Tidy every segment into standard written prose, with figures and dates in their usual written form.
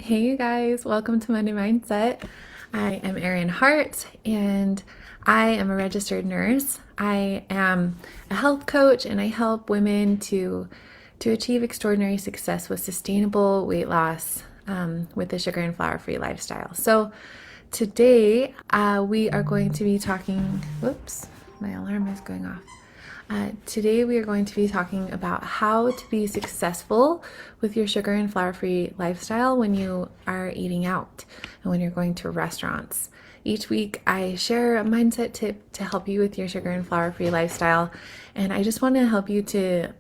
Hey you guys, welcome to Monday Mindset. I am Erin Hart and I am a registered nurse. I am a health coach and I help women to achieve extraordinary success with sustainable weight loss with a sugar and flour free lifestyle. So today we are going to be talking, whoops, my alarm is going off. Today we are going to be talking about how to be successful with your sugar and flour free lifestyle when you are eating out and when you're going to restaurants. Each week I share a mindset tip to help you with your sugar and flour free lifestyle, and I just want to help you to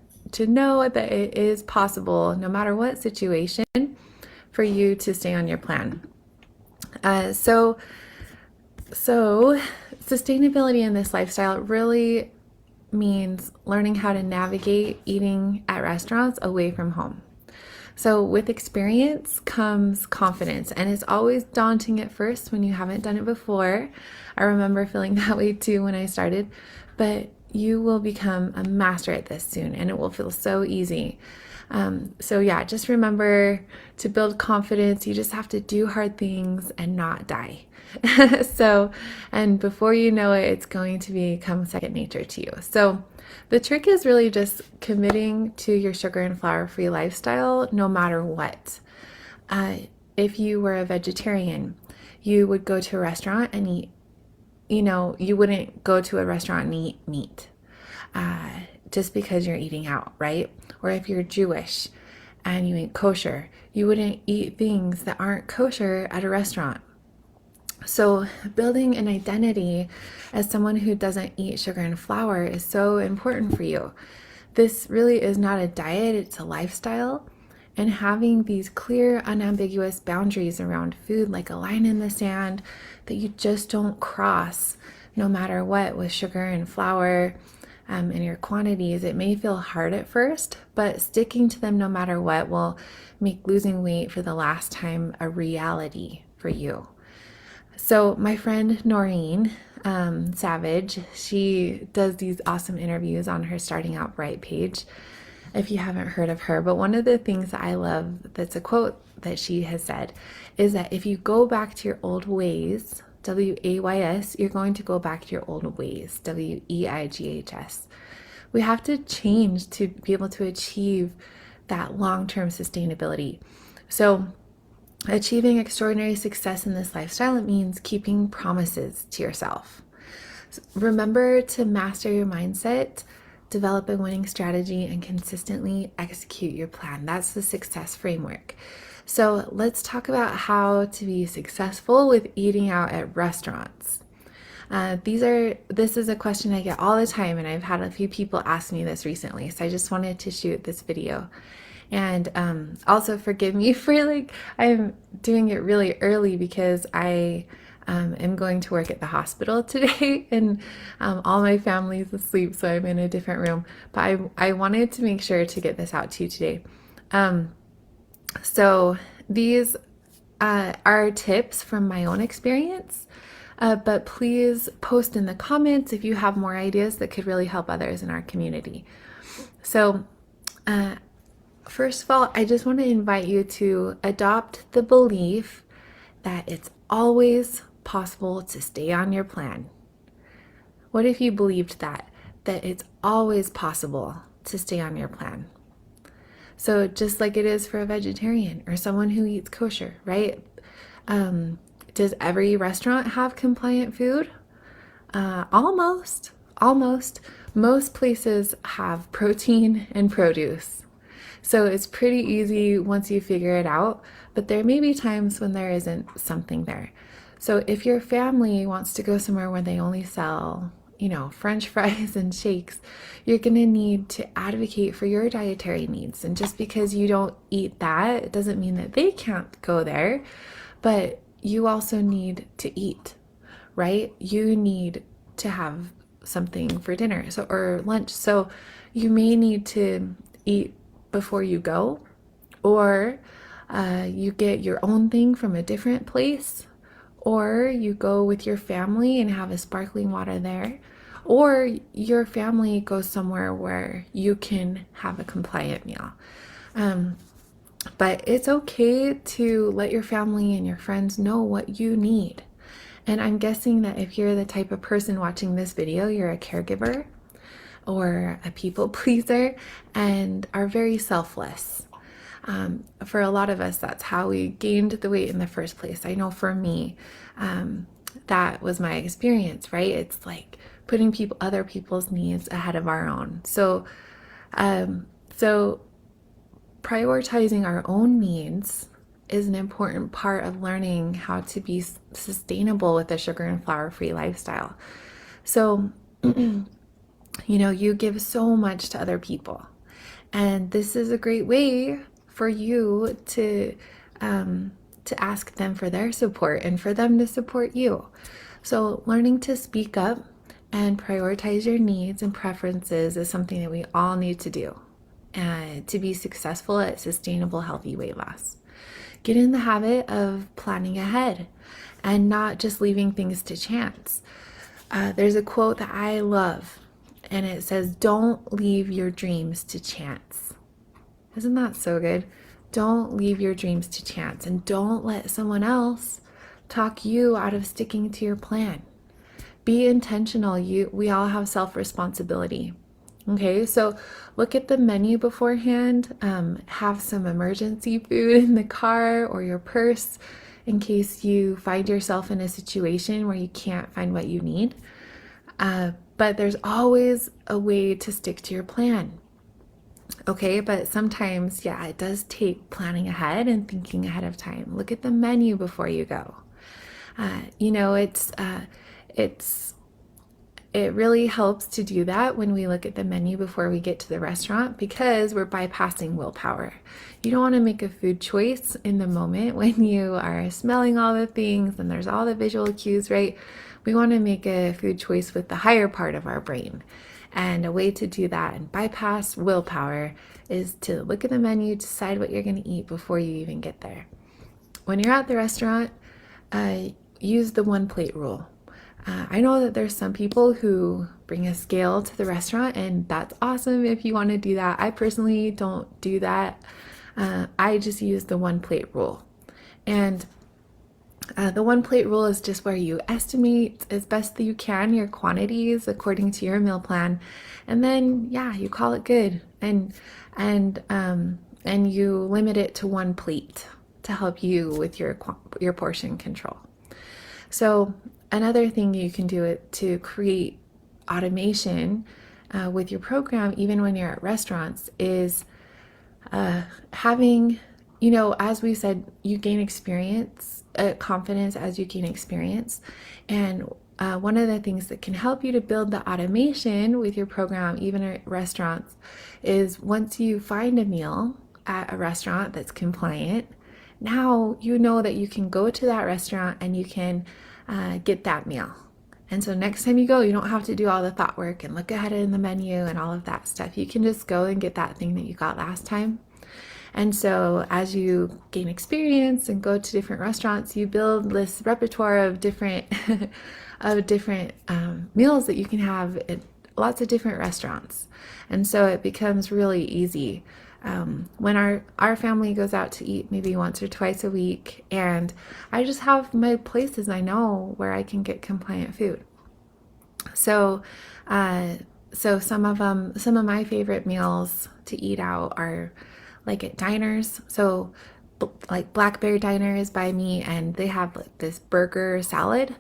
know that it is possible, no matter what situation, for you to stay on your plan. So sustainability in this lifestyle really means learning how to navigate eating at restaurants away from home. So with experience comes confidence, and it's always daunting at first when you haven't done it before. I remember feeling that way too when I started, but you will become a master at this soon and it will feel so easy. Just remember to build confidence. You just have to do hard things and not die. And before you know it, it's going to become second nature to you. So the trick is really just committing to your sugar and flour free lifestyle no matter what. If you were a vegetarian, you would go to a restaurant and eat, you wouldn't go to a restaurant and eat meat just because you're eating out, right? Or if you're Jewish and you eat kosher, you wouldn't eat things that aren't kosher at a restaurant. So building an identity as someone who doesn't eat sugar and flour is so important for you. This really is not a diet, it's a lifestyle. And having these clear, unambiguous boundaries around food, like a line in the sand that you just don't cross no matter what with sugar and flour and your quantities. It may feel hard at first, but sticking to them no matter what will make losing weight for the last time a reality for you. So my friend Noreen Savage, she does these awesome interviews on her Starting Out Bright page, if you haven't heard of her. But one of the things that I love, that's a quote that she has said, is that if you go back to your old ways, W-A-Y-S, you're going to go back to your old ways, W-E-I-G-H-S. We have to change to be able to achieve that long-term sustainability. So achieving extraordinary success in this lifestyle, it means keeping promises to yourself. So remember to master your mindset, develop a winning strategy, and consistently execute your plan. That's the success framework. So let's talk about how to be successful with eating out at restaurants. This is a question I get all the time, and I've had a few people ask me this recently, so I just wanted to shoot this video. And also forgive me for I'm doing it really early because I am going to work at the hospital today, and all my family is asleep, so I'm in a different room. But I wanted to make sure to get this out to you today. So these are tips from my own experience, but please post in the comments if you have more ideas that could really help others in our community. So first of all, I just want to invite you to adopt the belief that it's always possible to stay on your plan. What if you believed that it's always possible to stay on your plan? So just like it is for a vegetarian or someone who eats kosher, right? Does every restaurant have compliant food? Almost. Most places have protein and produce. So it's pretty easy once you figure it out, but there may be times when there isn't something there. So if your family wants to go somewhere where they only sell, French fries and shakes, you're going to need to advocate for your dietary needs. And just because you don't eat that, it doesn't mean that they can't go there, but you also need to eat, right? You need to have something for dinner or lunch. So you may need to eat before you go, or you get your own thing from a different place, or you go with your family and have a sparkling water there, or your family goes somewhere where you can have a compliant meal. But it's okay to let your family and your friends know what you need. And I'm guessing that if you're the type of person watching this video, you're a caregiver or a people pleaser and are very selfless. For a lot of us, that's how we gained the weight in the first place. I know for me, that was my experience, right? It's like putting other people's needs ahead of our own. So prioritizing our own needs is an important part of learning how to be sustainable with a sugar and flour free lifestyle. So, you give so much to other people, and this is a great way for you to ask them for their support and for them to support you. So, learning to speak up and prioritize your needs and preferences is something that we all need to do to be successful at sustainable, healthy weight loss. Get in the habit of planning ahead and not just leaving things to chance. There's a quote that I love, and it says, "Don't leave your dreams to chance." Isn't that so good? Don't leave your dreams to chance, and don't let someone else talk you out of sticking to your plan. Be intentional. We all have self-responsibility. Okay, so look at the menu beforehand. Have some emergency food in the car or your purse in case you find yourself in a situation where you can't find what you need. But there's always a way to stick to your plan. Okay, but sometimes, yeah, it does take planning ahead and thinking ahead of time. Look at the menu before you go. It really helps to do that when we look at the menu before we get to the restaurant, because we're bypassing willpower. You don't want to make a food choice in the moment when you are smelling all the things and there's all the visual cues, right? We want to make a food choice with the higher part of our brain. And a way to do that and bypass willpower is to look at the menu, decide what you're going to eat before you even get there. When you're at the restaurant, use the one plate rule. I know that there's some people who bring a scale to the restaurant, and that's awesome if you want to do that. I personally don't do that. I just use the one plate rule. And the one plate rule is just where you estimate as best that you can your quantities according to your meal plan, and then you call it good, and you limit it to one plate to help you with your portion control. So another thing you can do it to create automation with your program, even when you're at restaurants, is having, as we said, you gain experience, confidence as you gain experience. And one of the things that can help you to build the automation with your program, even at restaurants, is once you find a meal at a restaurant that's compliant, now you know that you can go to that restaurant and you can get that meal. And so next time you go, you don't have to do all the thought work and look ahead in the menu and all of that stuff. You can just go and get that thing that you got last time. And so as you gain experience and go to different restaurants, you build this repertoire of different meals that you can have at lots of different restaurants. And so it becomes really easy. When our family goes out to eat maybe once or twice a week, and I just have my places I know where I can get compliant food. So some of my favorite meals to eat out are like at diners. So like Black Bear Diner is by me, and they have like this burger salad.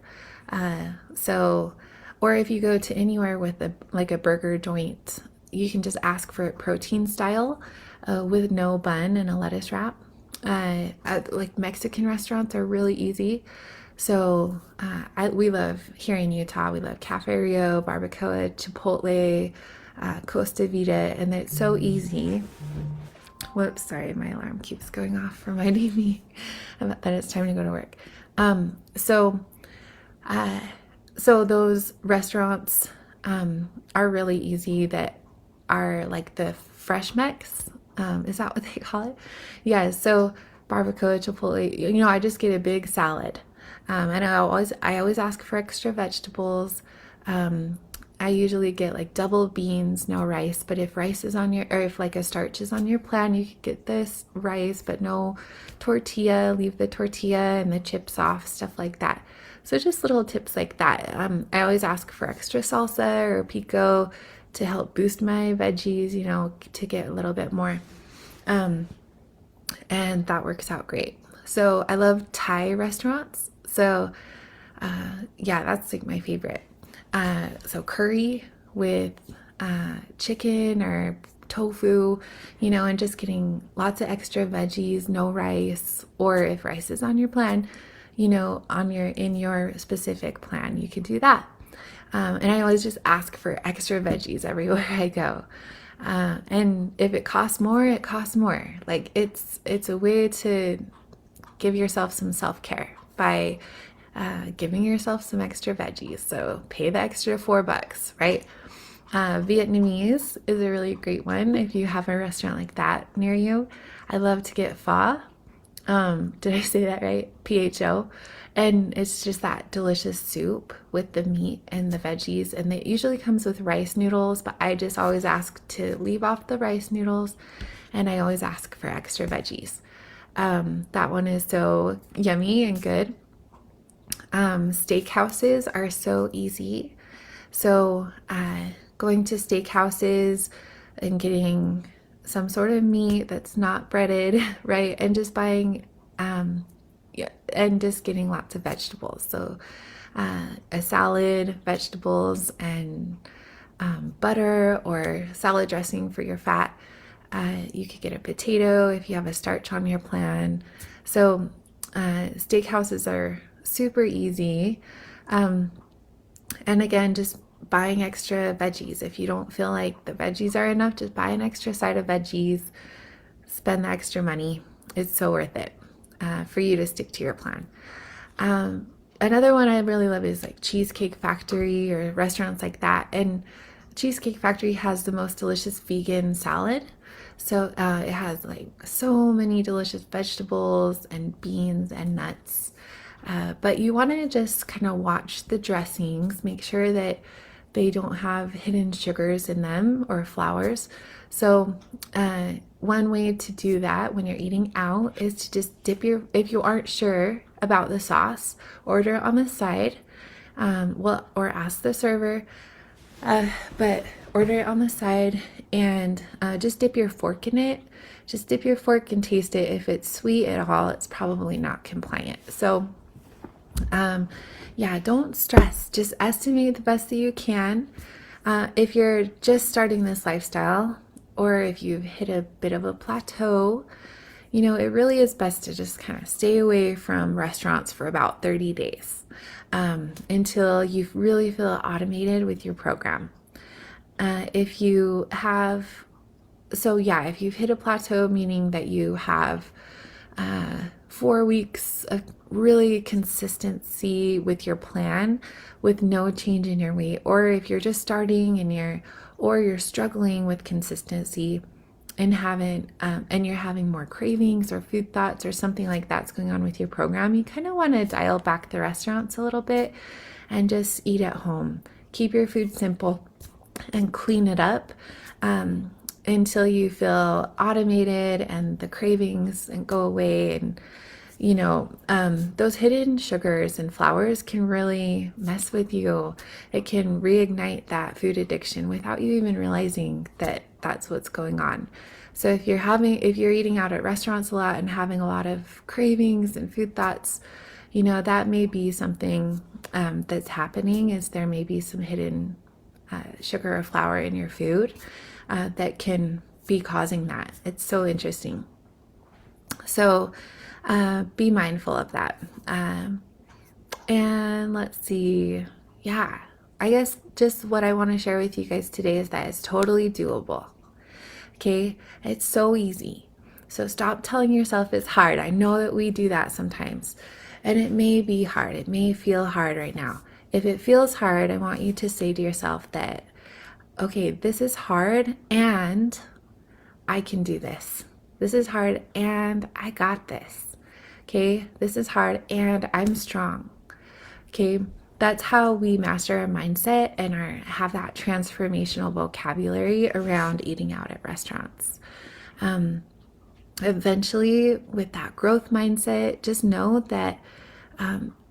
Or if you go to anywhere with a burger joint, you can just ask for it protein style with no bun and a lettuce wrap. Like Mexican restaurants are really easy. So we love, here in Utah, we love Cafe Rio, Barbacoa, Chipotle, Costa Vida, and it's so easy. Whoops, sorry, my alarm keeps going off, reminding me that it's time to go to work. So those restaurants are really easy, that are like the fresh mix. Is that what they call it? Yeah, so barbacoa, chipotle, I just get a big salad. And I always ask for extra vegetables. I usually get like double beans, no rice. But if rice is on your, or if like a starch is on your plan, you could get this rice, but no tortilla. Leave the tortilla and the chips off, stuff like that. So just little tips like that. I always ask for extra salsa or pico to help boost my veggies, to get a little bit more. And that works out great. So I love Thai restaurants. So yeah, that's like my favorite. So curry with chicken or tofu, and just getting lots of extra veggies, no rice, or if rice is on your plan, in your specific plan, you can do that. And I always just ask for extra veggies everywhere I go. And if it costs more, it costs more. Like it's a way to give yourself some self-care by giving yourself some extra veggies. So pay the extra $4, right? Vietnamese is a really great one if you have a restaurant like that near you. I love to get pho. Did I say that right? PHO. And it's just that delicious soup with the meat and the veggies. And it usually comes with rice noodles, but I just always ask to leave off the rice noodles and I always ask for extra veggies. That one is so yummy and good. Steakhouses are so easy. So, going to steakhouses and getting some sort of meat that's not breaded, right? And just buying, yeah, and just getting lots of vegetables. So, a salad, vegetables, and butter or salad dressing for your fat. You could get a potato if you have a starch on your plan. So, steakhouses are super easy. And again, just buying extra veggies. If you don't feel like the veggies are enough, just buy an extra side of veggies, spend the extra money. It's so worth it for you to stick to your plan. Another one I really love is like Cheesecake Factory or restaurants like that. And Cheesecake Factory has the most delicious vegan salad. So it has like so many delicious vegetables and beans and nuts. But you want to just kind of watch the dressings, make sure that they don't have hidden sugars in them or flours. So one way to do that when you're eating out is to just if you aren't sure about the sauce, order it on the side, or ask the server, but order it on the side and just dip your fork in it. Just dip your fork and taste it. If it's sweet at all, it's probably not compliant. So yeah, don't stress. Just estimate the best that you can. If you're just starting this lifestyle, or if you've hit a bit of a plateau, it really is best to just kind of stay away from restaurants for about 30 days until you really feel automated with your program. If you've hit a plateau, meaning that you have 4 weeks of really consistency with your plan with no change in your weight, or if you're just starting and you're struggling with consistency and you're having more cravings or food thoughts or something like that's going on with your program, you kind of want to dial back the restaurants a little bit and just eat at home. Keep your food simple and clean it up until you feel automated and the cravings and go away. And those hidden sugars and flours can really mess with you. It can reignite that food addiction without you even realizing that that's what's going on. So if you're eating out at restaurants a lot and having a lot of cravings and food thoughts, that may be something that's happening. Is there may be some hidden sugar or flour in your food that can be causing that. It's so interesting. So be mindful of that. And let's see. Yeah, I guess just what I want to share with you guys today is that it's totally doable. Okay, it's so easy. So stop telling yourself it's hard. I know that we do that sometimes, and it may be hard. It may feel hard right now. If it feels hard, I want you to say to yourself that, okay, this is hard and I can do this. This is hard and I got this. Okay, this is hard and I'm strong. Okay, That's how we master our mindset and have that transformational vocabulary around eating out at restaurants. Eventually, with that growth mindset, just know that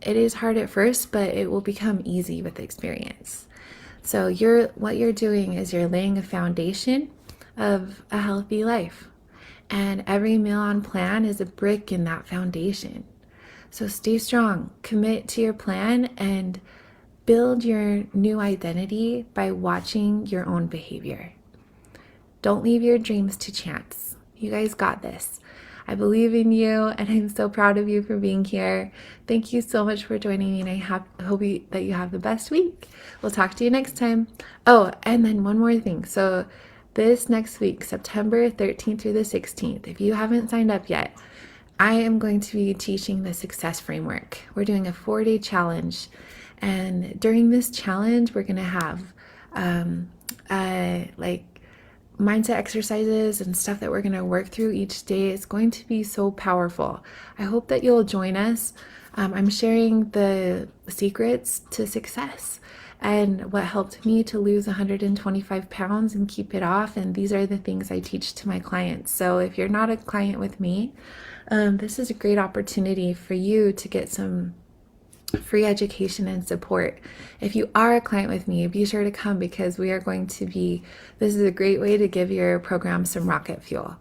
it is hard at first, but it will become easy with experience. So what you're doing is you're laying a foundation of a healthy life. And every meal on plan is a brick in that foundation. So stay strong, commit to your plan, and build your new identity by watching your own behavior. Don't leave your dreams to chance. You guys got this. I believe in you, and I'm so proud of you for being here. Thank you so much for joining me, and I hope that you have the best week. We'll talk to you next time. Oh, and then one more thing. So this next week, September 13th through the 16th, if you haven't signed up yet, I am going to be teaching the success framework. We're doing a 4-day challenge. And during this challenge, we're going to have mindset exercises and stuff that we're going to work through each day. It's going to be so powerful. I hope that you'll join us. I'm sharing the secrets to success and what helped me to lose 125 pounds and keep it off. And these are the things I teach to my clients. So if you're not a client with me, this is a great opportunity for you to get some free education and support. If you are a client with me, be sure to come because this is a great way to give your program some rocket fuel.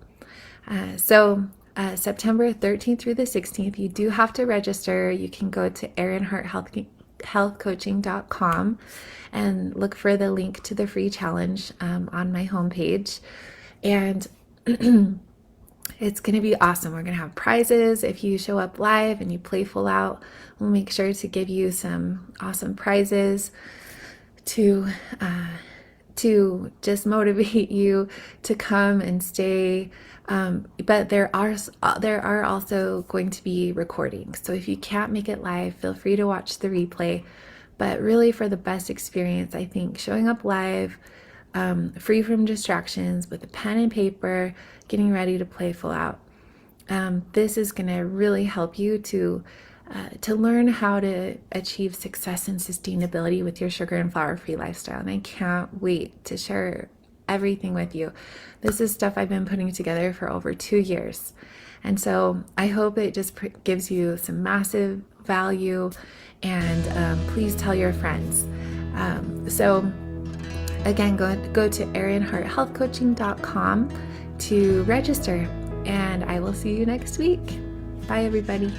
September 13th through the 16th, you do have to register. You can go to erinharthealthcoaching.com and look for the link to the free challenge on my homepage. And it's going to be awesome. We're going to have prizes. If you show up live and you play full out, we'll make sure to give you some awesome prizes to just motivate you to come and stay. But there are also going to be recordings. So if you can't make it live, feel free to watch the replay. But really, for the best experience, I think showing up live, free from distractions, with a pen and paper, getting ready to play full out. This is going to really help you to learn how to achieve success and sustainability with your sugar and flour-free lifestyle. And I can't wait to share everything with you. This is stuff I've been putting together for over 2 years. And so I hope it just gives you some massive value, and please tell your friends. Again, go to erinharthealthcoaching.com to register, and I will see you next week. Bye, everybody.